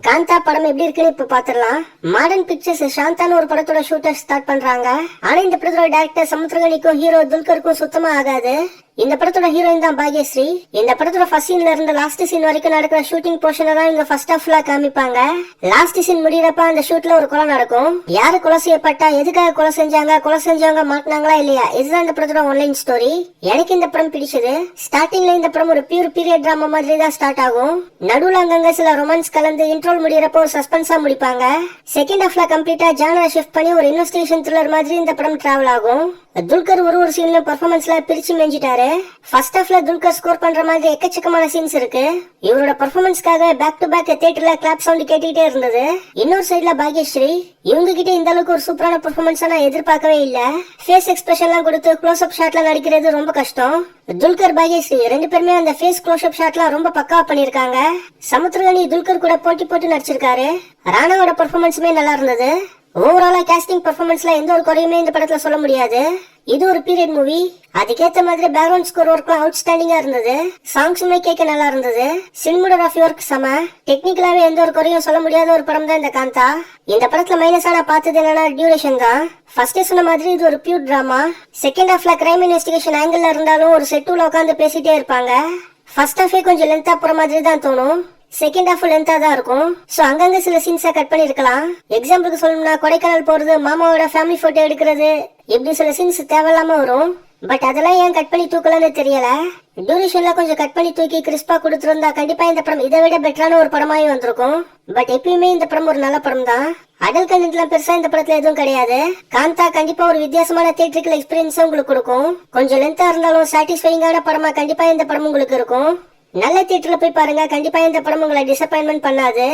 காந்தா படம் எப்படி இருக்குன்னு இப்ப பாத்துடலாம். மாடர்ன் பிக்சர்ஸ் சாந்தான்னு ஒரு படத்தோட ஷூட்டர் ஸ்டார்ட் பண்றாங்க. ஆனா இந்த படத்தோட டைரக்டர் சமுத்திரகனிக்கும் ஹீரோ துல்கருக்கும் சுத்தமா ஆகாது. இந்த படத்தோட ஹீரோயின் தான் பாக்யஸ்ரீ. இந்த படத்தோட ஃபர்ஸ்ட் சீன்ல இருந்து லாஸ்ட் சீன் வரைக்கும் நடக்கிற ஷூட்டிங் போர்ஷனை தான் இங்க ஃபர்ஸ்ட் ஹாஃப்ல காமிப்பாங்க. லாஸ்ட் சீன் முடியறப்ப அந்த ஷூட்ல ஒரு கொலை நடக்கும். யாரு கொலை செய்யப்பட்டா, எதுக்காக கொலை செஞ்சாங்க, கொலை செஞ்சவங்க மாட்டினாங்களா இல்லையா, இதுதான் இந்த படத்தோட ஆன்லைன் ஸ்டோரி. எனக்கு இந்த படம் பிடிச்சது. ஸ்டார்டிங்ல இந்த படம் ஒரு பியூர் பீரியட் டிராமா மாதிரி தான் ஸ்டார்ட் ஆகும். நடுவுல அங்கங்க சில ரொமான்ஸ் கலந்து இன்ட்ரோல் முடியறப்போ ஒரு சஸ்பென்ஸா முடிப்பாங்க. செகண்ட் ஹாஃப்ல கம்ப்ளீட்டா ஜானரை ஷிஃப்ட் பண்ணி ஒரு இன்வெஸ்டிகேஷன் த்ரில்லர் மாதிரி இந்த படம் டிராவல் ஆகும். துல்கர் ஒரு சீன்ல பெர்ஃபார்மன்ஸ்ல பிரிச்சு மெஞ்சிட்டாரு. ஃபர்ஸ்ட் ஹாஃப்ல துல்கர் ஸ்கோர் பண்ற மாதிரி எக்கச்சக்கமான சீன்ஸ் இருக்கு. இவரோட பெர்ஃபார்மன்ஸ்க்காக பேக் டு பேக் தியேட்டர்ல கிளாப் சவுண்ட் கேட்டுக்கிட்டே இருந்தது. இன்னொரு சைடுல பாக்யஸ்ரீ, இவங்க கிட்ட இந்த அளவுக்கு ஒரு சூப்பரான பெர்ஃபார்மன்ஸ் நான் எதிர்பார்க்கவே இல்ல. ஃபேஸ் எக்ஸ்பிரஷன் எல்லாம் கொடுத்து க்ளோஸ் அப் ஷாட்ல நடிக்கிறது ரொம்ப கஷ்டம். துல்கர் பாக்யஸ்ரீ ரெண்டு பேருமே அந்த ஃபேஸ் க்ளோஸ் அப் ஷாட்லாம் ரொம்ப பக்காவா பண்ணிருக்காங்க. சமுத்திரகனி துல்கர் கூட போட்டி போட்டு நடிச்சிருக்காரு. ராணாவோட பெர்ஃபார்மன்ஸுமே நல்லா இருந்தது. ஓவராலா காஸ்டிங் பெர்ஃபார்மன்ஸ்ல எந்த ஒரு குறையுமே இந்த படத்துல சொல்ல முடியாது. இது ஒரு பீரியட் மூவி. அதுக்கேத்த மாதிரி பேக்ரவுண்ட் ஸ்கோர் ஒர்க்லாம் அவுட்ஸ்டாண்டிங்கா இருந்தது. சாங்ஸுமே கேட்க நல்லா இருந்தது. சினிமோகிராஃபி ஒர்க் செம. டெக்னிக்கலாவே எந்த ஒரு குறையும் சொல்ல முடியாத ஒரு படம் தான் இந்த காந்தா. இந்த படத்துல மைனஸா நான் பார்த்தது என்னன்னா டியூரேஷன் தான். ஃபர்ஸ்டே சொன்ன மாதிரி இது ஒரு பியூர் டிராமா. செகண்ட் ஹாஃப்ல கிரைம் இன்வெஸ்டிகேஷன் ஆங்கிள் இருந்தாலும் ஒரு செட்டுல உட்காந்து பேசிட்டே இருப்பாங்க. ஃபர்ஸ்ட் ஹாஃபே கொஞ்சம் லென்த்தா போற மாதிரி தான் தோணும். செகண்ட் ஹாஃப் லென்த்தா தான் இருக்கும். சோ அங்கங்க சில சீன்ஸா கட் பண்ணி இருக்கலாம். எக்ஸாம்பிளுக்கு சொல்லணும்னா கொடைக்கானல் போறது, மாமாவோட ஃபேமிலி போட்டோ எடுக்கிறது, இப்படி சில சீன்ஸ் தேவையில்லாம வரும். பட் அதெல்லாம் ஏன் கட் பண்ணி தூக்கலன்னு தெரியல. டியூரேஷன்ல கொஞ்சம் கட் பண்ணி தூக்கி கிறிஸ்பா கொடுத்திருந்தா கண்டிப்பா இந்த படம் இதை விட பெட்டரான ஒரு படமாயி வந்திருக்கும். பட் எப்பயுமே இந்த படம் ஒரு நல்ல படம் தான். அடல் கண்டென்ட்லாம் பெருசா இந்த படத்துல எதுவும் கிடையாது. காந்தா கண்டிப்பா ஒரு வித்தியாசமான தியேட்டரிக்கல் எக்ஸ்பீரியன்ஸ் உங்களுக்கு கொடுக்கும். கொஞ்சம் லென்த்தா இருந்தாலும் சாட்டிஸ்ஃபைங்கான படமா கண்டிப்பா இந்த படம் உங்களுக்கு இருக்கும். நல்ல தியேட்டர்ல போய் பாருங்க. கண்டிப்பா இந்த படம் உங்களை டிசப்பாயின்மெண்ட் பண்ணாது.